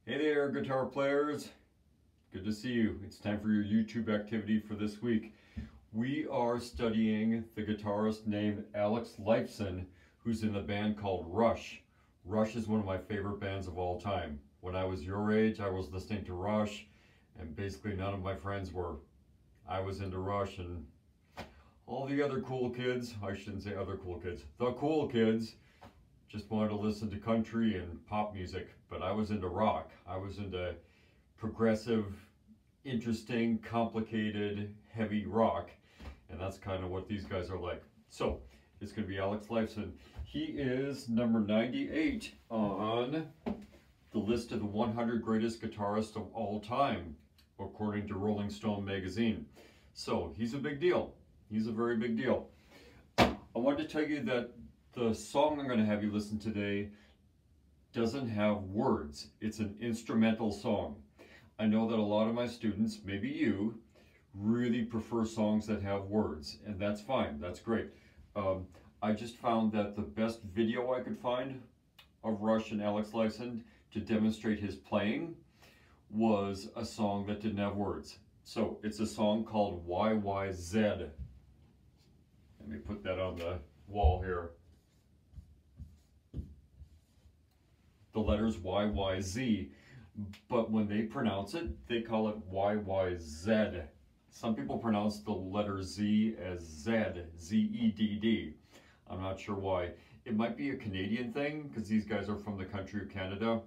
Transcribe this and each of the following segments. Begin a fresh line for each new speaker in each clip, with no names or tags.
Hey there, guitar players. Good to see you. It's time for your YouTube activity for this week. We are studying the guitarist named Alex Lifeson, who's in the band called Rush. Rush is one of my favorite bands of all time. When I was your age, I was listening to Rush, and basically none of my friends were. I was into Rush, and all the other cool kids, I shouldn't say other cool kids, the cool kids, just wanted to listen to country and pop music, but I was into rock. I was into progressive, interesting, complicated, heavy rock, and that's kind of what these guys are like. So it's going to be Alex Lifeson. He is number 98 on the list of the 100 greatest guitarists of all time, according to Rolling Stone magazine. So he's a big deal. He's a very big deal. I wanted to tell you that the song I'm going to have you listen today doesn't have words. It's an instrumental song. I know that a lot of my students, maybe you, really prefer songs that have words, and that's fine. That's great. I just found that the best video I could find of Rush and Alex Lifeson to demonstrate his playing was a song that didn't have words. So it's a song called YYZ. Let me put that on the wall here. The letters YYZ, but when they pronounce it, they call it YYZ. Some people pronounce the letter Z as Zed, Z-E-D-D. I'm not sure why. It might be a Canadian thing, because these guys are from the country of Canada.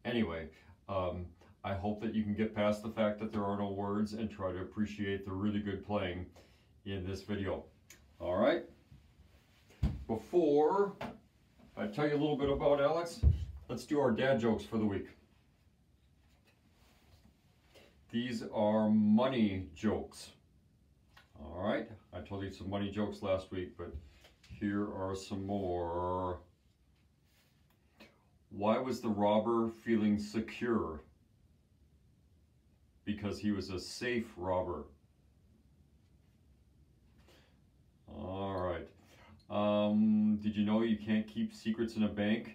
Anyway, I hope that you can get past the fact that there are no words and try to appreciate the really good playing in this video. All right? Before I tell you a little bit about Alex, let's do our dad jokes for the week. These are money jokes. All right, I told you some money jokes last week, but here are some more. Why was the robber feeling secure? Because he was a safe robber. All right. Did you know you can't keep secrets in a bank?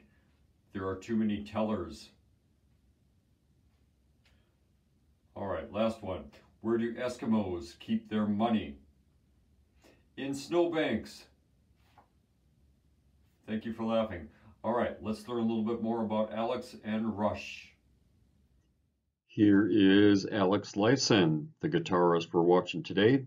There are too many tellers. All right, last one. Where do Eskimos keep their money? In snowbanks. Thank you for laughing. All right, let's learn a little bit more about Alex and Rush. Here is Alex Lifeson, the guitarist we're watching today.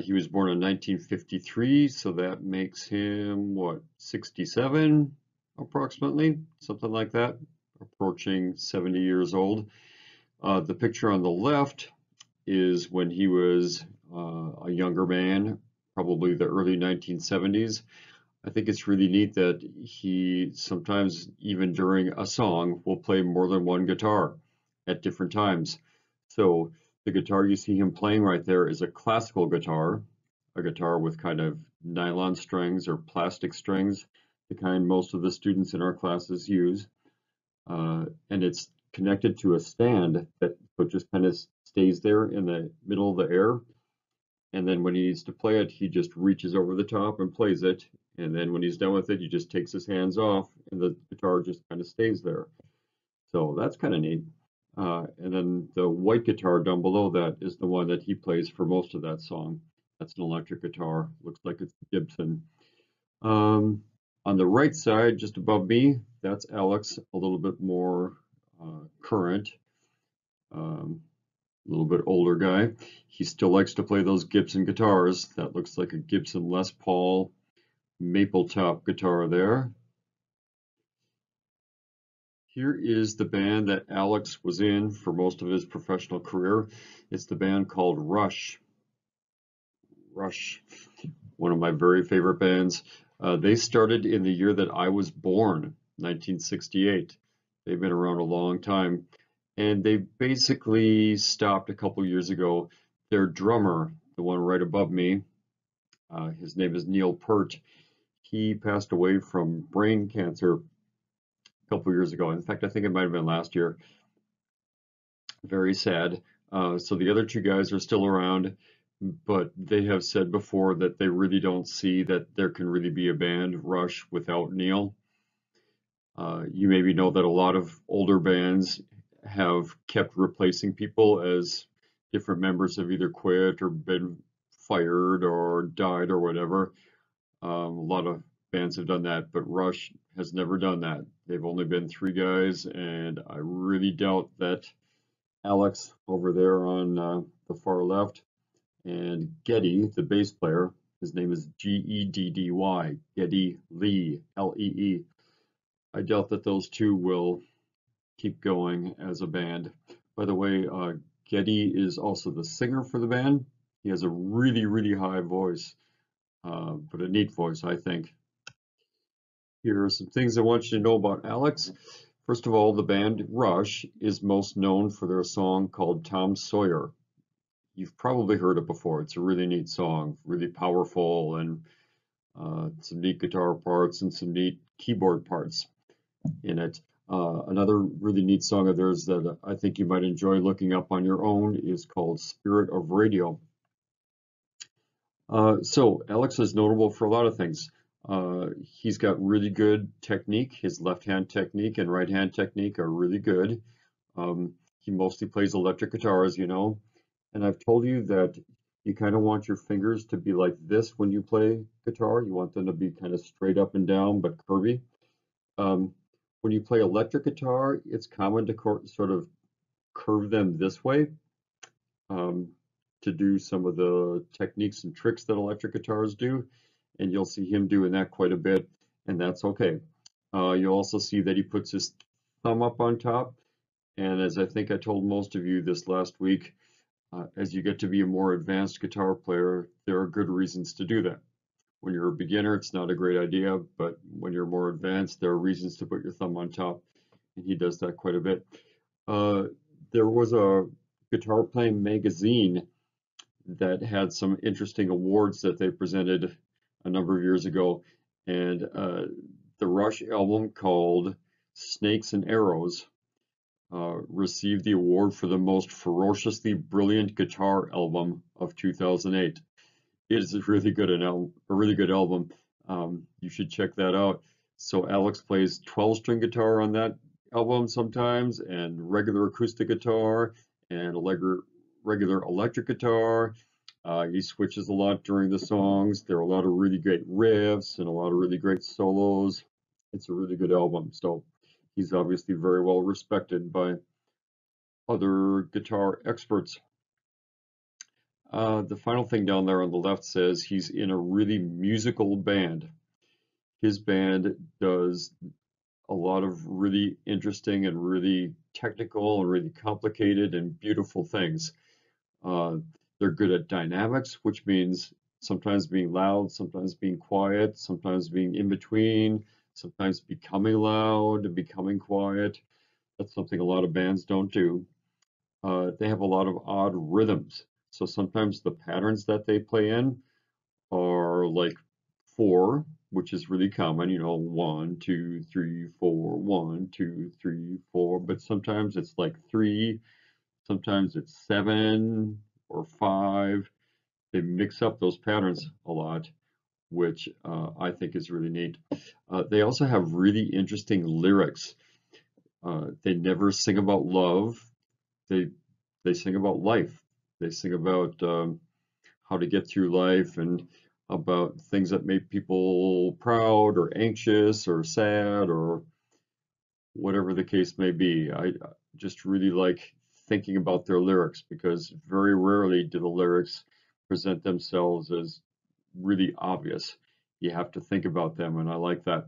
He was born in 1953, so that makes him, what, 67 approximately? Something like that, approaching 70 years old. The picture on the left is when he was a younger man, probably the early 1970s. I think it's really neat that he sometimes, even during a song, will play more than one guitar at different times. So the guitar you see him playing right there is a classical guitar, a guitar with kind of nylon strings or plastic strings, the kind most of the students in our classes use. And it's connected to a stand that just kind of stays there in the middle of the air. And then when he needs to play it, he just reaches over the top and plays it. And then when he's done with it, he just takes his hands off and the guitar just kind of stays there. So that's kind of neat. And then the white guitar down below that is the one that he plays for most of that song. That's an electric guitar. Looks like it's Gibson. On the right side, just above me, that's Alex, a little bit more current, a little bit older guy. He still likes to play those Gibson guitars. That looks like a Gibson Les Paul maple top guitar there. Here is the band that Alex was in for most of his professional career. It's the band called Rush. Rush, one of my very favorite bands. They started in the year that I was born, 1968. They've been around a long time, and they basically stopped a couple years ago. Their drummer, the one right above me, his name is Neil Peart. He passed away from brain cancer a couple years ago. In fact, I think it might have been last year. Very sad. So the other two guys are still around, but they have said before that they really don't see that there can really be a band, Rush, without Neil. You maybe know that a lot of older bands have kept replacing people as different members have either quit or been fired or died or whatever. A lot of bands have done that, but Rush has never done that. They've only been three guys, and I really doubt that Alex over there on the far left and Geddy, the bass player, his name is Geddy, Geddy Lee, Lee. I doubt that those two will keep going as a band. By the way, Geddy is also the singer for the band. He has a really, really high voice, but a neat voice, I think. Here are some things I want you to know about Alex. First of all, the band Rush is most known for their song called Tom Sawyer. You've probably heard it before. It's a really neat song, really powerful, and some neat guitar parts and some neat keyboard parts in it. Another really neat song of theirs that I think you might enjoy looking up on your own is called Spirit of Radio. So Alex is notable for a lot of things. He's got really good technique. His left-hand technique and right-hand technique are really good. He mostly plays electric guitar, as you know. And I've told you that you kind of want your fingers to be like this when you play guitar. You want them to be kind of straight up and down, but curvy. When you play electric guitar, it's common to sort of curve them this way to do some of the techniques and tricks that electric guitars do. And you'll see him doing that quite a bit, and that's okay. You'll also see that he puts his thumb up on top. And as I think I told most of you this last week, as you get to be a more advanced guitar player, there are good reasons to do that. When you're a beginner, it's not a great idea, but when you're more advanced, there are reasons to put your thumb on top, and he does that quite a bit. There was a guitar playing magazine that had some interesting awards that they presented a number of years ago, and the Rush album called Snakes and Arrows received the award for the most ferociously brilliant guitar album of 2008. It is a really good album. You should check that out. So Alex plays 12-string guitar on that album sometimes, and regular acoustic guitar, and regular electric guitar. He switches a lot during the songs. There are a lot of really great riffs and a lot of really great solos. It's a really good album. So he's obviously very well respected by other guitar experts. The final thing down there on the left says he's in a really musical band. His band does a lot of really interesting and really technical and really complicated and beautiful things. They're good at dynamics, which means sometimes being loud, sometimes being quiet, sometimes being in between, sometimes becoming loud and becoming quiet. That's something a lot of bands don't do. They have a lot of odd rhythms. So sometimes the patterns that they play in are like 4, which is really common, 1, 2, 3, 4, 1, 2, 3, 4. But sometimes it's like 3, sometimes it's 7 or 5. They mix up those patterns a lot, which I think is really neat. They also have really interesting lyrics. They never sing about love. They sing about life. They sing about how to get through life and about things that make people proud or anxious or sad or whatever the case may be. I just really like thinking about their lyrics because very rarely do the lyrics present themselves as really obvious. You have to think about them, and I like that.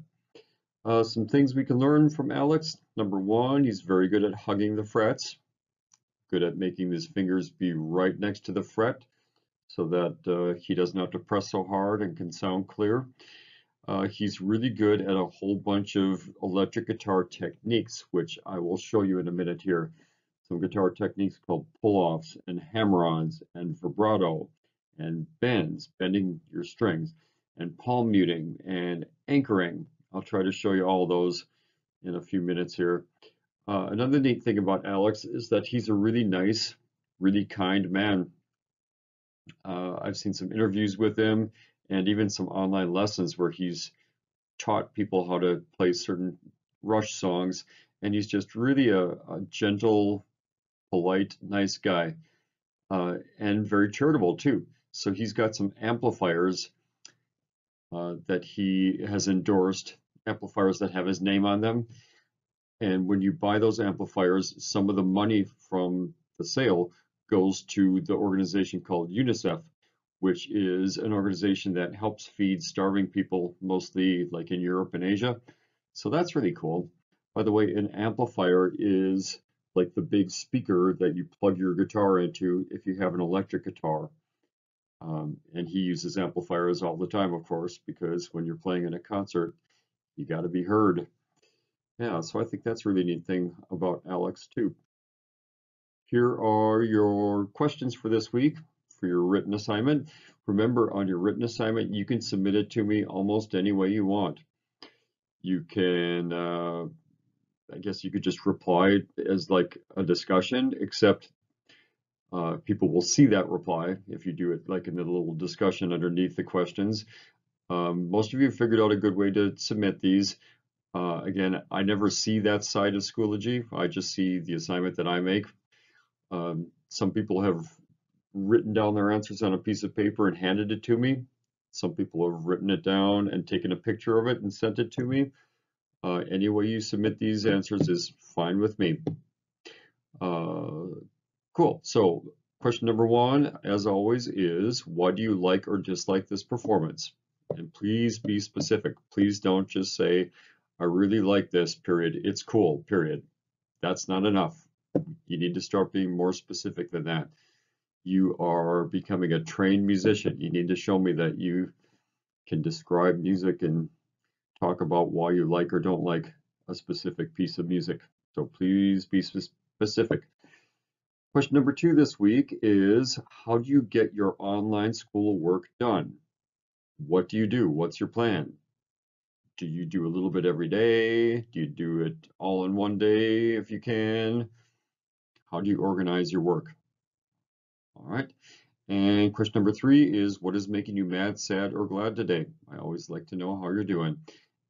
Some things we can learn from Alex. Number one, he's very good at hugging the frets, good at making his fingers be right next to the fret so that he doesn't have to press so hard and can sound clear. He's really good at a whole bunch of electric guitar techniques, which I will show you in a minute here. Some guitar techniques called pull-offs and hammer-ons and vibrato and bends, bending your strings, and palm muting and anchoring. I'll try to show you all those in a few minutes here. Another neat thing about Alex is that he's a really nice, really kind man. I've seen some interviews with him and even some online lessons where he's taught people how to play certain Rush songs, and he's just really a gentle, polite, nice guy, and very charitable too. So he's got some amplifiers that he has endorsed, amplifiers that have his name on them. And when you buy those amplifiers, some of the money from the sale goes to the organization called UNICEF, which is an organization that helps feed starving people, mostly like in Europe and Asia. So that's really cool. By the way, an amplifier is like the big speaker that you plug your guitar into if you have an electric guitar. And he uses amplifiers all the time, of course, because when you're playing in a concert, you got to be heard. Yeah, so I think that's a really neat thing about Alex too. Here are your questions for this week for your written assignment. Remember, on your written assignment, you can submit it to me almost any way you want. You can, I guess you could just reply as like a discussion, except people will see that reply if you do it like in the little discussion underneath the questions. Most of you figured out a good way to submit these. Again, I never see that side of Schoology. I just see the assignment that I make. Some people have written down their answers on a piece of paper and handed it to me. Some people have written it down and taken a picture of it and sent it to me. Any way you submit these answers is fine with me. Cool. So question number one, as always, is why do you like or dislike this performance? And please be specific. Please don't just say, I really like this, period. It's cool, period. That's not enough. You need to start being more specific than that. You are becoming a trained musician. You need to show me that you can describe music and talk about why you like or don't like a specific piece of music. So please be specific. Question number two this week is, how do you get your online schoolwork done? What do you do? What's your plan? Do you do a little bit every day? Do you do it all in one day if you can? How do you organize your work? All right. And question number three is, what is making you mad, sad, or glad today? I always like to know how you're doing.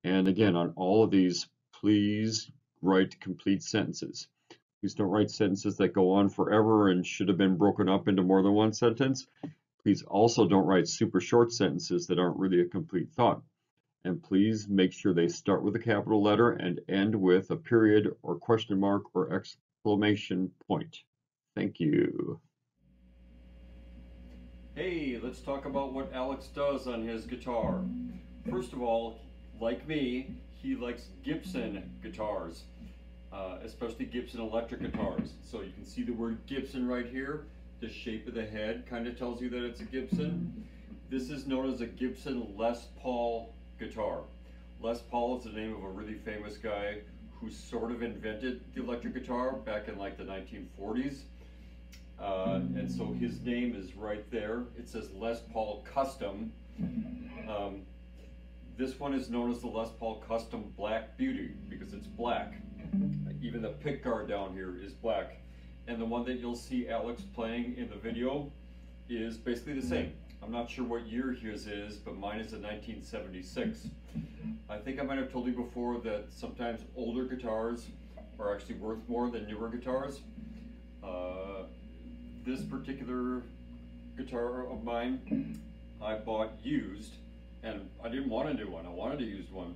And again, on all of these, please write complete sentences. Please don't write sentences that go on forever and should have been broken up into more than one sentence. Please also don't write super short sentences that aren't really a complete thought. And please make sure they start with a capital letter and end with a period or question mark or exclamation point. Thank you. Hey, let's talk about what Alex does on his guitar. First of all, like me, he likes Gibson guitars, especially Gibson electric guitars. So you can see the word Gibson right here. The shape of the head kind of tells you that it's a Gibson. This is known as a Gibson Les Paul guitar. Les Paul is the name of a really famous guy who sort of invented the electric guitar back in like the 1940s. And so his name is right there. It says Les Paul Custom. This one is known as the Les Paul Custom Black Beauty because it's black. Even the pick guard down here is black. And the one that you'll see Alex playing in the video is basically the same. I'm not sure what year his is, but mine is a 1976. I think I might have told you before that sometimes older guitars are actually worth more than newer guitars. This particular guitar of mine, I bought used, and I didn't want a new one. I wanted a used one,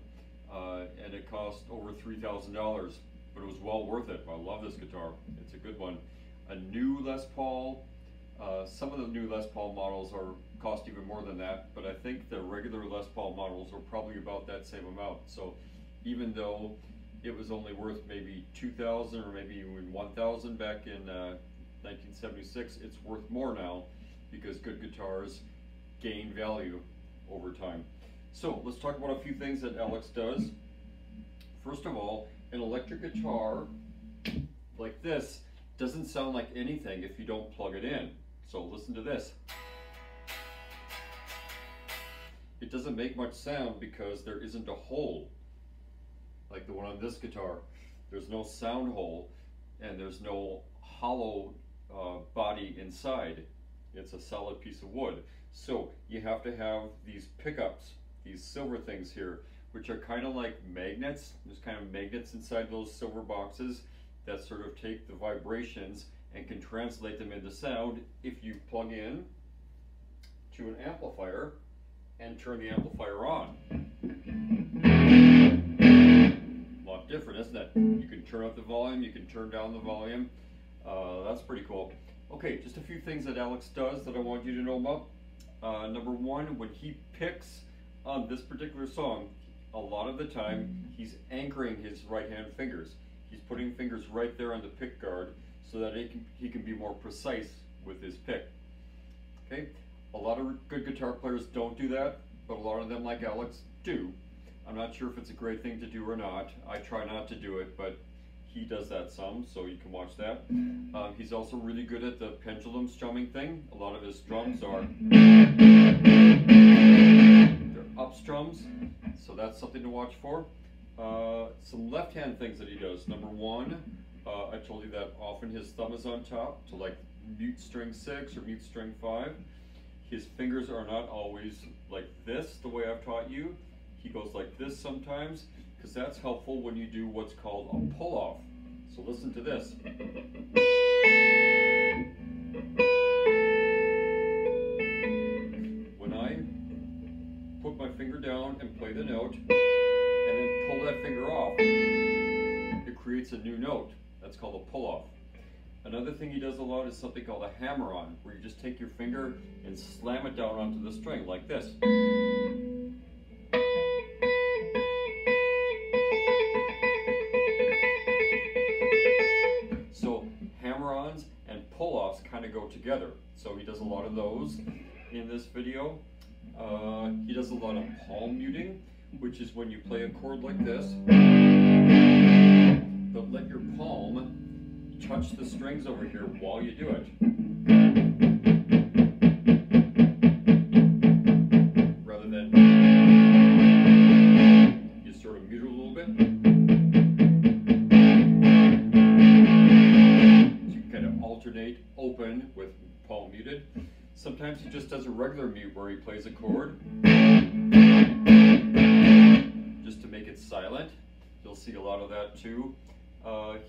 and it cost over $3,000, but it was well worth it. I love this guitar. It's a good one. A new Les Paul, some of the new Les Paul models cost even more than that, but I think the regular Les Paul models are probably about that same amount. So even though it was only worth maybe $2,000 or maybe even $1,000 back in 1976, it's worth more now because good guitars gain value over time. So let's talk about a few things that Alex does. First of all, an electric guitar like this doesn't sound like anything if you don't plug it in. So listen to this. It doesn't make much sound because there isn't a hole like the one on this guitar. There's no sound hole and there's no hollow body inside. It's a solid piece of wood. So you have to have these pickups, these silver things here, which are kind of like magnets. There's kind of magnets inside those silver boxes that sort of take the vibrations and can translate them into sound if you plug in to an amplifier and turn the amplifier on. A lot different, isn't it? You can turn up the volume, you can turn down the volume. That's pretty cool. Okay, just a few things that Alex does that I want you to know about. Number one, when he picks on this particular song, a lot of the time he's anchoring his right hand fingers. He's putting fingers right there on the pick guard so that he can be more precise with his pick. Okay, a lot of good guitar players don't do that, but a lot of them, like Alex, do. I'm not sure if it's a great thing to do or not. I try not to do it, but he does that some, so you can watch that. He's also really good at the pendulum strumming thing. A lot of his strums are up strums, so that's something to watch for. Some left hand things that he does. Number one, I told you that often his thumb is on top, so like mute string 6 or mute string 5. His fingers are not always like this, the way I've taught you. He goes like this sometimes, because that's helpful when you do what's called a pull-off. So listen to this. When I put my finger down and play the note, and then pull that finger off, it creates a new note. That's called a pull-off. Another thing he does a lot is something called a hammer-on, where you just take your finger and slam it down onto the string, like this. So hammer-ons and pull-offs kind of go together. So he does a lot of those in this video. He does a lot of palm muting, which is when you play a chord like this, but let your palm touch the strings over here while you do it. Rather than you sort of mute it a little bit. So you can kind of alternate open with palm muted. Sometimes he just does a regular mute where he plays a chord just to make it silent. You'll see a lot of that too.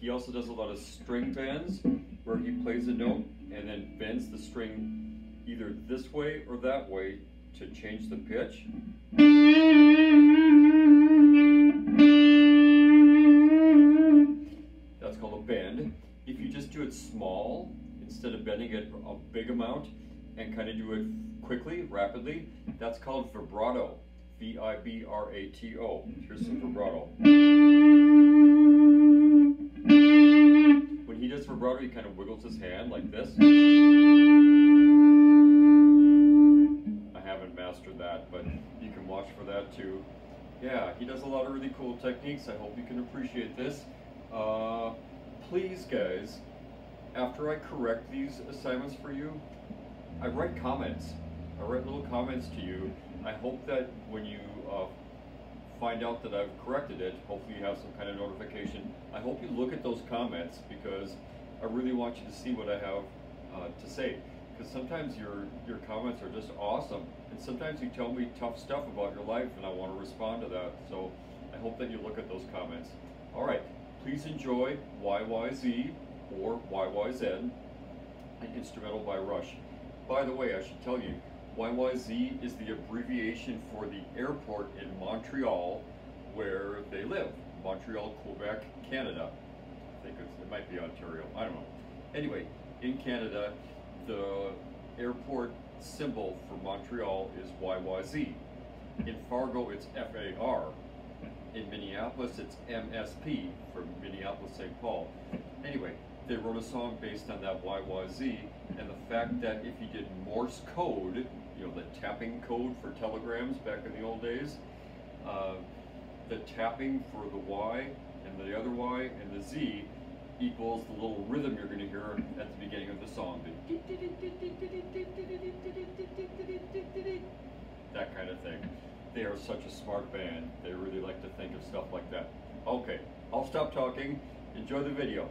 He also does a lot of string bends where he plays a note and then bends the string either this way or that way to change the pitch. That's called a bend. If you just do it small instead of bending it a big amount and kind of do it quickly, rapidly, that's called vibrato. V-I-B-R-A-T-O. Here's some vibrato. When he does vibrato, he kind of wiggles his hand like this. I haven't mastered that, but you can watch for that too. Yeah, he does a lot of really cool techniques. I hope you can appreciate this. Please, guys, after I correct these assignments for you, I write comments. I write little comments to you. I hope that when you find out that I've corrected it, hopefully you have some kind of notification. I hope you look at those comments because I really want you to see what I have to say. Because sometimes your comments are just awesome, and sometimes you tell me tough stuff about your life, and I want to respond to that. So I hope that you look at those comments. All right, please enjoy YYZ or YYZ, an instrumental by Rush. By the way, I should tell you, YYZ is the abbreviation for the airport in Montreal where they live. Montreal, Quebec, Canada. I think it might be Ontario, I don't know. Anyway, in Canada, the airport symbol for Montreal is YYZ. In Fargo, it's FAR. In Minneapolis, it's MSP for Minneapolis-St. Paul. Anyway, they wrote a song based on that YYZ, and the fact that if you did Morse code, you know, the tapping code for telegrams back in the old days, the tapping for the Y and the other Y and the Z equals the little rhythm you're going to hear at the beginning of the song. That kind of thing. They are such a smart band. They really like to think of stuff like that. Okay, I'll stop talking. Enjoy the video.